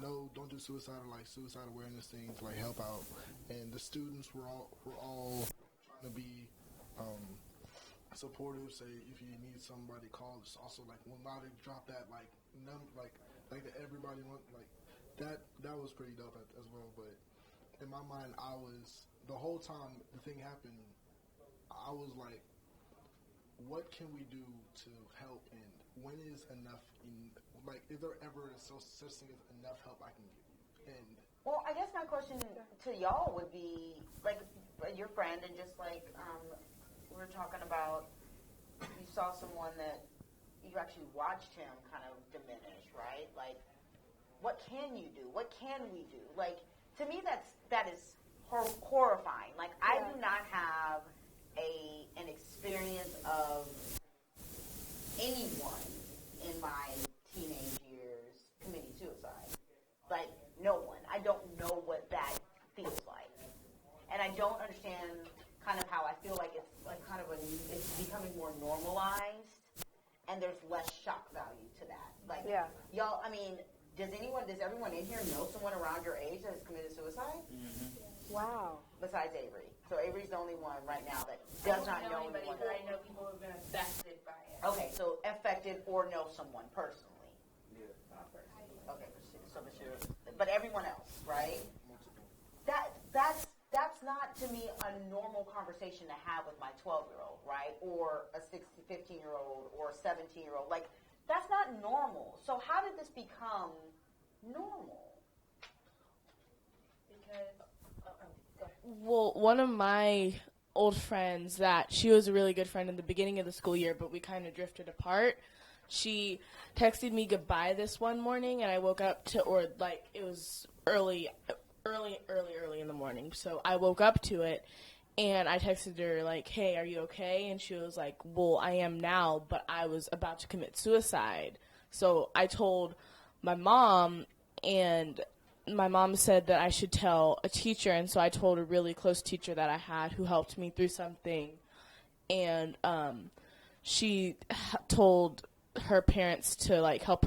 no, don't do suicide, or, like, suicide awareness things, like, help out. And the students were all trying to be supportive. Say if you need somebody, call. It's also like when Lottie dropped that, like, like that everybody want, like, that was pretty dope as well. But in my mind, the whole time the thing happened, I was like, what can we do to help, and when is enough? Is there ever such thing as enough help I can give you? And well, I guess my question to y'all would be, like, your friend, and just like we were talking about, you saw someone that you actually watched him kind of diminish, right? Like, what can you do? What can we do? Like, to me, that is horrifying. Like, I do not have an experience of anyone in my teenage years committing suicide. Like, no one. I don't know what that feels like. And I don't understand kind of how I feel like it's like kind of it's becoming more normalized, and there's less shock value to that. Like, y'all, I mean, does everyone in here know someone around your age that has committed suicide? Mm-hmm. Wow. Besides Avery. So Avery's the only one right now that does not know anybody, anyone. but I know people who have been affected by it. Okay, so affected or know someone personally. Yeah. Not personally. Okay, but everyone else, right? That's not, to me, a normal conversation to have with my 12-year-old, right? Or a 15-year-old or a 17-year-old. Like, that's not normal. So how did this become normal? Well, one of my old friends that she was a really good friend in the beginning of the school year, but we kind of drifted apart. She texted me goodbye this one morning, and I woke up it was early in the morning. So I woke up to it, and I texted her, like, hey, are you okay? And she was like, well, I am now, but I was about to commit suicide. So I told my mom, and my mom said that I should tell a teacher, and so I told a really close teacher that I had who helped me through something, and she told her parents to, like, help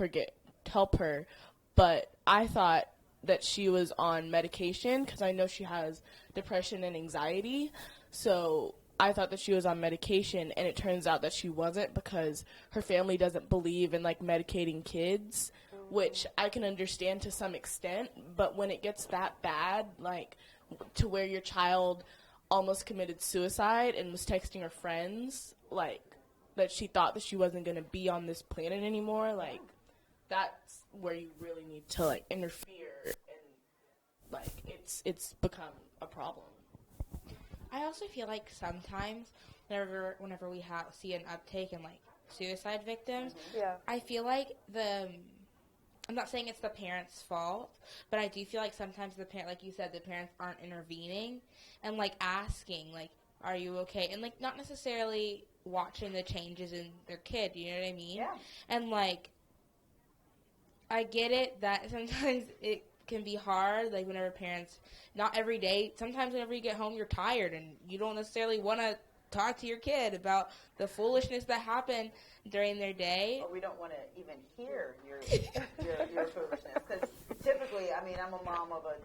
her, but I thought that she was on medication because I know she has depression and anxiety, so I thought that she was on medication, and it turns out that she wasn't because her family doesn't believe in, like, medicating kids, which I can understand to some extent, but when it gets that bad, like, to where your child almost committed suicide and was texting her friends, like, that she thought that she wasn't going to be on this planet anymore, like, that's where you really need to, like, interfere, and, like, it's become a problem. I also feel like sometimes whenever we see an uptake in, like, suicide victims, I feel like I'm not saying it's the parents' fault, but I do feel like sometimes like you said, the parents aren't intervening and, like, asking, like, are you okay? And, like, not necessarily watching the changes in their kid, you know what I mean? Yeah. And, like, I get it that sometimes it can be hard, like, whenever parents, not every day, sometimes whenever you get home, you're tired and you don't necessarily want to talk to your kid about the foolishness that happened during their day. But we don't want to even hear your foolishness, because typically, I mean, I'm a mom of a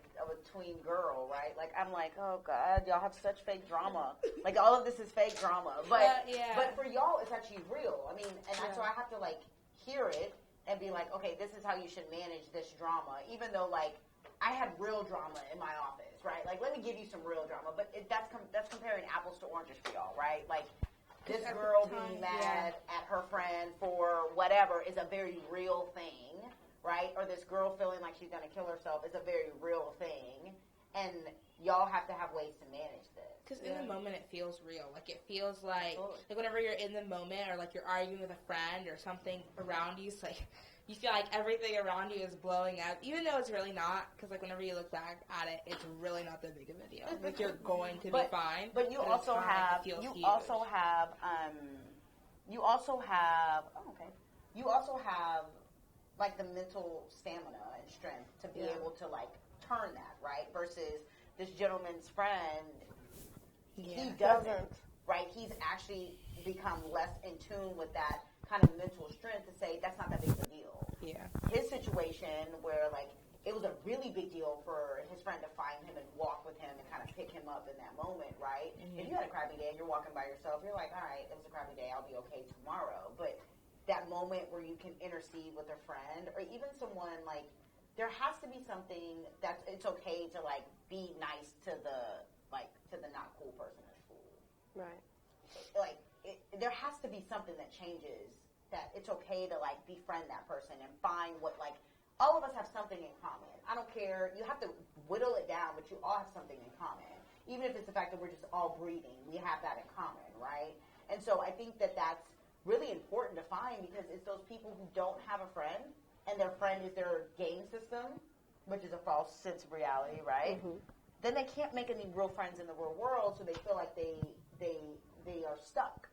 tween girl, right? Like, I'm like, oh God, y'all have such fake drama. Like, all of this is fake drama, but for y'all, it's actually real. I mean, and so I have to, like, hear it and be like, okay, this is how you should manage this drama, even though, like, I had real drama in my office, right? Like, let me give you some real drama, but that's comparing apples to oranges for y'all, right? Like, this girl being mad at her friend for whatever is a very real thing, right? Or this girl feeling like she's going to kill herself is a very real thing, and y'all have to have ways to manage this. Because in the moment, it feels real. Like, it feels like whenever you're in the moment, or, like, you're arguing with a friend or something around you, it's like, you feel like everything around you is blowing up, even though it's really not, because, like, whenever you look back at it, it's really not that big of a deal. Like, you're going to be fine. But you also have like, the mental stamina and strength to be able to, like, turn that, right? Versus this gentleman's friend, he doesn't, right? He's actually become less in tune with that kind of mental strength to say that's not that big of a deal. Yeah. His situation where, like, it was a really big deal for his friend to find him and walk with him and kind of pick him up in that moment, right? Mm-hmm. If you had a crappy day and you're walking by yourself, you're like, all right, it was a crappy day, I'll be okay tomorrow. But that moment where you can intercede with a friend or even someone, like, there has to be something that it's okay to, like, be nice to the not cool person at school. Right. Like, there has to be something that changes, that it's okay to, like, befriend that person and find what, like, all of us have something in common. I don't care. You have to whittle it down, but you all have something in common. Even if it's the fact that we're just all breathing, we have that in common, right? And so I think that that's really important to find, because it's those people who don't have a friend, and their friend is their game system, which is a false sense of reality, right? Mm-hmm. Then they can't make any real friends in the real world, so they feel like they are stuck,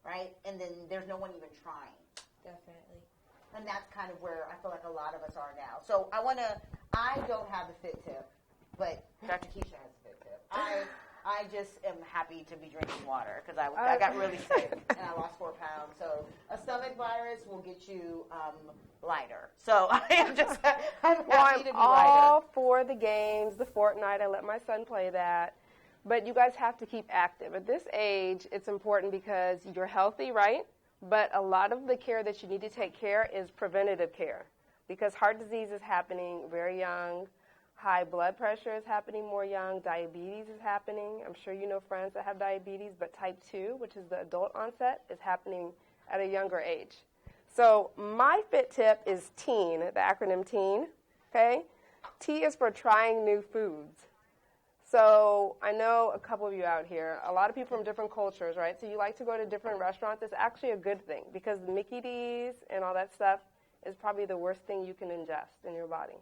right? And then there's no one even trying. Definitely. And that's kind of where I feel like a lot of us are now. So I don't have the fit tip, but Dr. Keisha has the fit tip. I just am happy to be drinking water, because I got really sick and I lost 4 pounds. So a stomach virus will get you lighter. So I'm happy to be lighter. I'm all for the games, the Fortnite. I let my son play that. But you guys have to keep active. At this age, it's important because you're healthy, right? But a lot of the care that you need to take care is preventative care, because heart disease is happening very young. High blood pressure is happening more young. Diabetes is happening. I'm sure you know friends that have diabetes, but type 2, which is the adult onset, is happening at a younger age. So my fit tip is TEEN, the acronym TEEN, okay? T is for trying new foods. So I know a couple of you out here, a lot of people from different cultures, right? So you like to go to different restaurants. It's actually a good thing, because Mickey D's and all that stuff is probably the worst thing you can ingest in your body.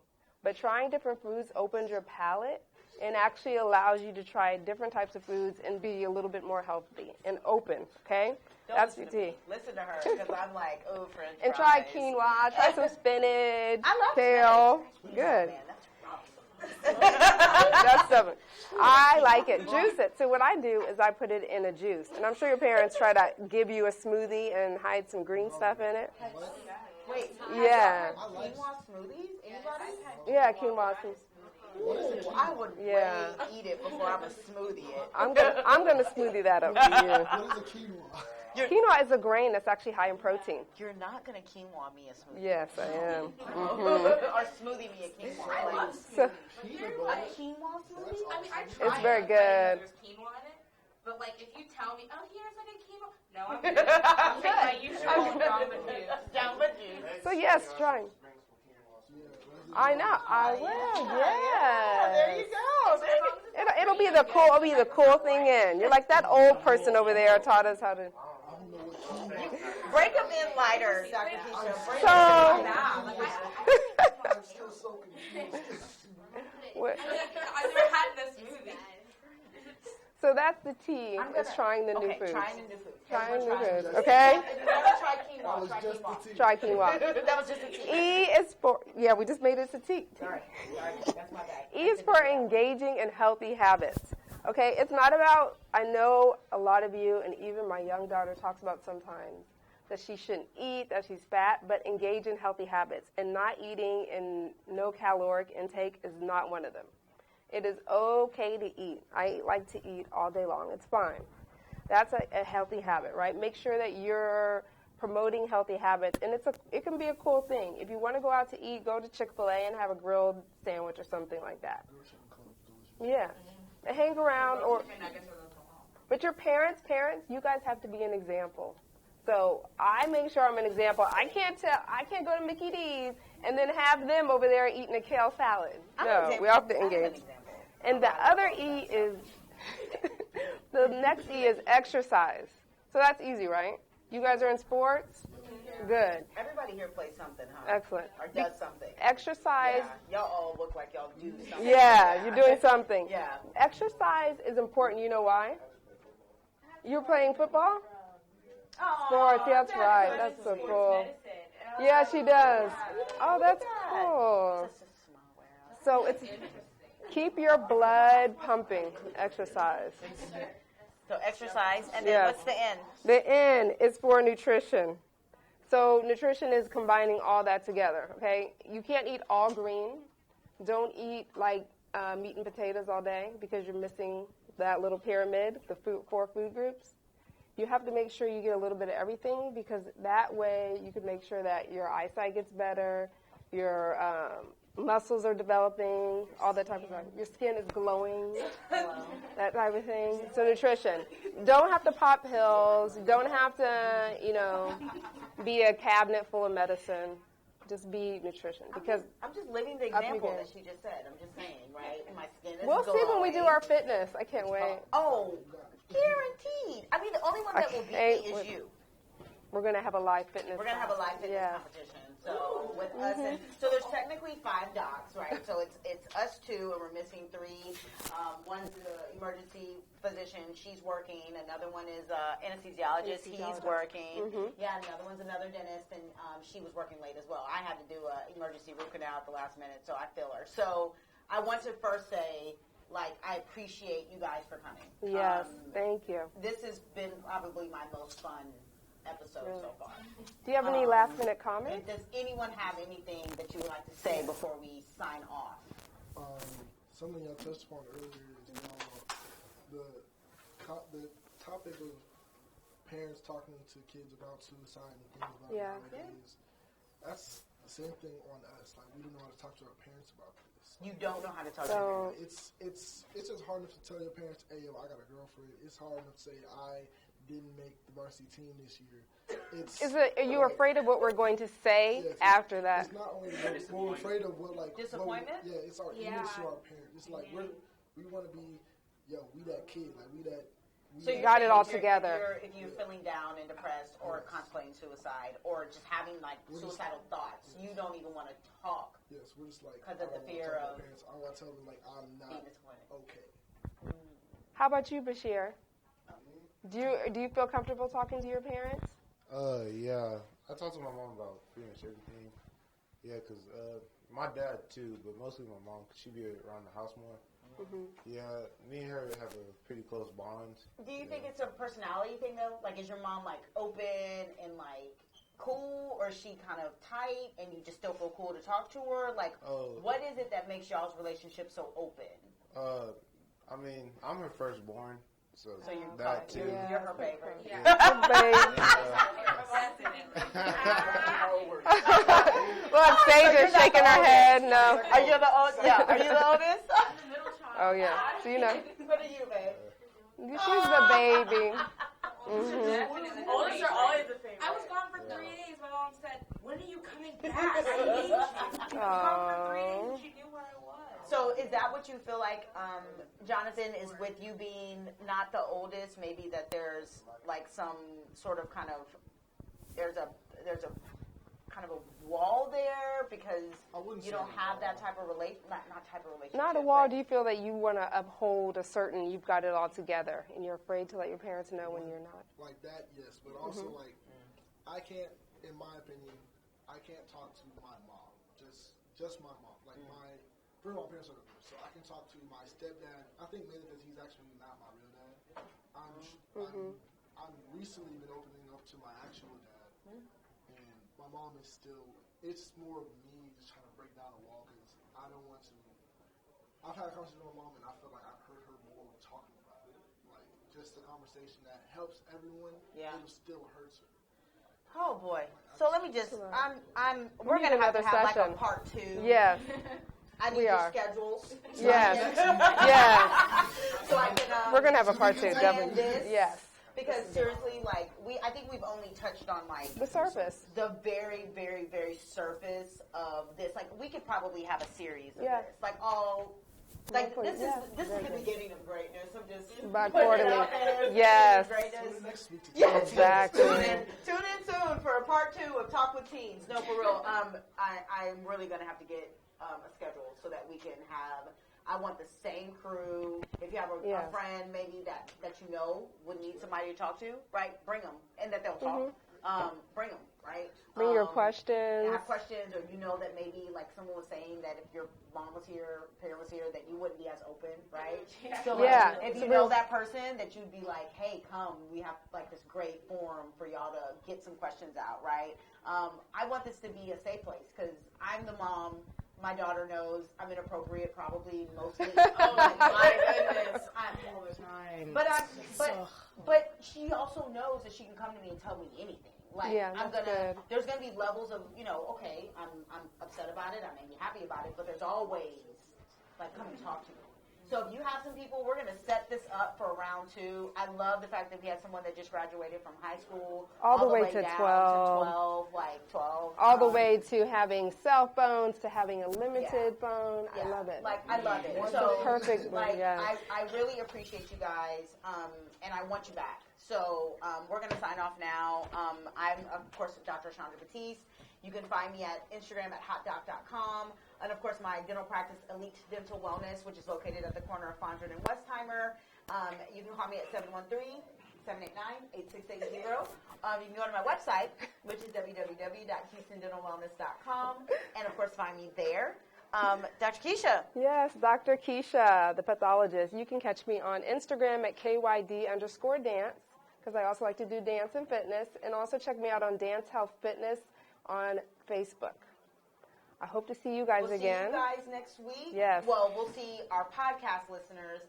But trying different foods opens your palate and actually allows you to try different types of foods and be a little bit more healthy and open, okay? That's your tea. Listen to her, because I'm like, oh, French fries. And try quinoa, try some spinach, I love kale. spinach. Good. Man, that's That's something. I like it. Juice it. So what I do is I put it in a juice. And I'm sure your parents try to give you a smoothie and hide some green stuff in it. Wait. Yeah. Quinoa smoothies? Anybody? Yeah, quinoa smoothies. I would eat it before I'm a smoothie it. I'm gonna smoothie that up for you. What is a quinoa? Quinoa is a grain that's actually high in protein. You're not going to quinoa me a smoothie. Yes, I am. Or smoothie me a quinoa. I love So, a quinoa smoothie? I mean, I tried it's very it, good. There's quinoa in it. But, like, if you tell me, oh, here's, like, a quinoa. No, I'm good. I'll take my usual Jamba Juice. Jamba Juice. So yes, try. I know. I will. Yeah. There you go. It'll be the cool thing in. You're like that old person over there taught us how to. Break them in lighter, Dr. Keisha. Break So. I've never had this smoothie. So that's the tea. It's trying the new food. Trying the new food. Trying new food. Okay. If you never tried quinoa, try quinoa. Try quinoa. That was just a tea. E is for we just made it a tea. Sorry, that's my bad. E is for engaging in healthy habits. Okay, it's not about. I know a lot of you, and even my young daughter talks about sometimes that she shouldn't eat, that she's fat, but engage in healthy habits. And not eating and no caloric intake is not one of them. It is okay to eat. I like to eat all day long. It's fine. That's a healthy habit, right? Make sure that you're promoting healthy habits, and it can be a cool thing. If you want to go out to eat, go to Chick-fil-A and have a grilled sandwich or something like that. Yeah. And hang around, but your parents, you guys have to be an example. So I make sure I'm an example. I can't go to Mickey D's and then have them over there eating a kale salad. No, we have to engage. And the other E is, the next E is exercise. So that's easy, right? You guys are in sports? Good. Everybody here plays something, huh? Excellent. Or does something. Exercise. Yeah. Y'all all look like y'all do something. Yeah, you're doing something. Yeah. Exercise is important. You know why? You're playing football? Sports, that's right. That's so cool. Yeah, she does. Oh, that's cool. So it's keep your blood pumping. Exercise. So exercise, and then what's the N? The N is for nutrition. So nutrition is combining all that together. Okay, you can't eat all green. Don't eat like meat and potatoes all day because you're missing that little pyramid, the 4 food groups. You have to make sure you get a little bit of everything because that way you can make sure that your eyesight gets better, your muscles are developing, all that type of stuff. Your skin is glowing, that type of thing. So nutrition. Don't have to pop pills. Don't have to, be a cabinet full of medicine. Just be nutrition because I'm just living the example that she just said. I'm just saying, right? My skin is We'll glowing. see when we do our fitness. I can't wait. Oh, guaranteed. I mean, the only one that will beat me is you. We're going to have a live fitness. We're going to have a live fitness competition. So with us, and so there's technically 5 docs, right? So it's us 2, and we're missing 3. One's the emergency physician; she's working. Another one is anesthesiologist; he's working. Yeah, another one's another dentist, and she was working late as well. I had to do an emergency root canal at the last minute, so I feel her. So I want to first say, I appreciate you guys for coming. Yes, thank you. This has been probably my most fun episode so far. Do you have any last-minute comments? Does anyone have anything that you would like to say before we sign off? Something y'all touched upon earlier is the topic of parents talking to kids about suicide and things about nowadays. That's the same thing on us. We don't know how to talk to our parents about this. You don't know how to talk to your parents. It's just hard enough to tell your parents, hey, I got a girlfriend. It's hard enough to say, I didn't make the varsity team this year. Are you afraid of what we're going to say after that? It's not only that, we're afraid of what disappointment. It's our image to our parents. It's we want to be, we that kid, we that. So you got it all together. If you're feeling down and depressed, or contemplating suicide, or just having suicidal thoughts, you don't even want to talk. Yes, we're just because of the fear of. Parents, I want to tell them I'm not okay. How about you, Bashir? Do you feel comfortable talking to your parents? Yeah. I talk to my mom about pretty much everything. Yeah, because my dad too, but mostly my mom, because she be around the house more. Yeah, me and her have a pretty close bond. Do you think it's a personality thing though? Is your mom open and cool, or is she kind of tight and you just still feel cool to talk to her? What is it that makes y'all's relationship so open? I mean, I'm her firstborn. So you're her favorite. Yeah. Look, Sage is shaking her head. No. Are you the oldest? Yeah. Are you the oldest? Oh yeah. So you know. What are you, babe? She's the baby. Oldest are always the favorite. I was gone for 3 days. My mom said, "When are you coming back? I need you." I was gone for 3 days, and she knew where I was. So is that what you feel like, Jonathan, is with you being not the oldest, maybe that there's like some sort of kind of, there's a kind of a wall there because you don't have that type of relationship? Not a wall. Do you feel that you want to uphold a certain, you've got it all together and you're afraid to let your parents know when you're not? Like that, yes. But also like, I can't, in my opinion, I can't talk to my mom. Just my mom. Like my parents are divorced, so I can talk to my stepdad. I think mainly because he's actually not my real dad. I'm recently been opening up to my actual dad, and my mom is still. It's more of me just trying to break down a wall because I don't want to. I've had a conversation with my mom, and I feel like I've heard her more talking about it. Like just a conversation that helps everyone. Yeah. It still hurts her. Oh boy! So let me just. We're gonna have to have like a part 2. Yes. I need your schedules. Yes. Yes. So I can. We're gonna have a part 2. Definitely. Yes. Because seriously, like I think we've only touched on like the surface, the very, very, very surface of this. Like we could probably have a series of this. Like all. Like this is the beginning of greatness. I'm just by quarterly. Yes. Yes. Exactly. Tune in soon for a part 2 of Talk with Teens. No, for real. I'm really gonna have to get a schedule so that we can have. I want the same crew. If you have a friend maybe that you know would need somebody to talk to, right? Bring them, and that they'll talk. Bring them, right? Bring your questions. Have questions, or you know that maybe like someone was saying that if your mom was here, parent was here, that you wouldn't be as open, right? So if you know that person, that you'd be like, hey, come, we have like this great forum for y'all to get some questions out, right? I want this to be a safe place because I'm the mom. My daughter knows I'm inappropriate, probably mostly. Oh my goodness, I'm all the time. But she also knows that she can come to me and tell me anything. Like there's gonna be levels of okay, I'm upset about it, I may be happy about it, but there's always like come and talk to me. So if you have some people, we're going to set this up for round 2. I love the fact that we had someone that just graduated from high school. All the way to 12. All the way to having cell phones, to having a limited phone. I love it. I love it. So perfect. I really appreciate you guys, and I want you back. So we're going to sign off now. I'm, of course, Dr. Chandra Batiste. You can find me at Instagram at hotdoc.com. And, of course, my dental practice, Elite Dental Wellness, which is located at the corner of Fondren and Westheimer. You can call me at 713-789-8680. You can go to my website, which is www.houstondentalwellness.com. And, of course, find me there. Dr. Keisha. Yes, Dr. Keisha, the pathologist. You can catch me on Instagram at KYD_dance, because I also like to do dance and fitness. And also check me out on Dance Health Fitness on Facebook. I hope to see you guys again. We'll see you guys next week. Yes. Well, we'll see our podcast listeners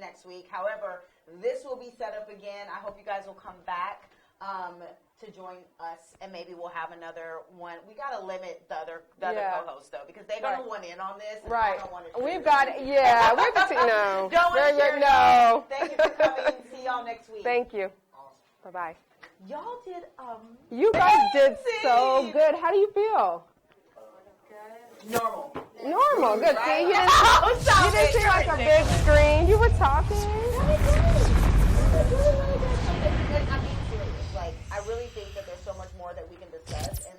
next week. However, this will be set up again. I hope you guys will come back to join us, and maybe we'll have another one. We got to limit the other co-hosts, though, because they're going to want in on this. Right. I don't want to we've got, we're the no. Don't want to share. No. Thank you for coming. See y'all next week. Thank you. Awesome. Bye-bye. Y'all did You guys did so good. How do you feel? Normal. Good. Right? See, you didn't see like a big screen. You were talking. I'm being serious. Like, I really think that there's so much more that we can discuss, and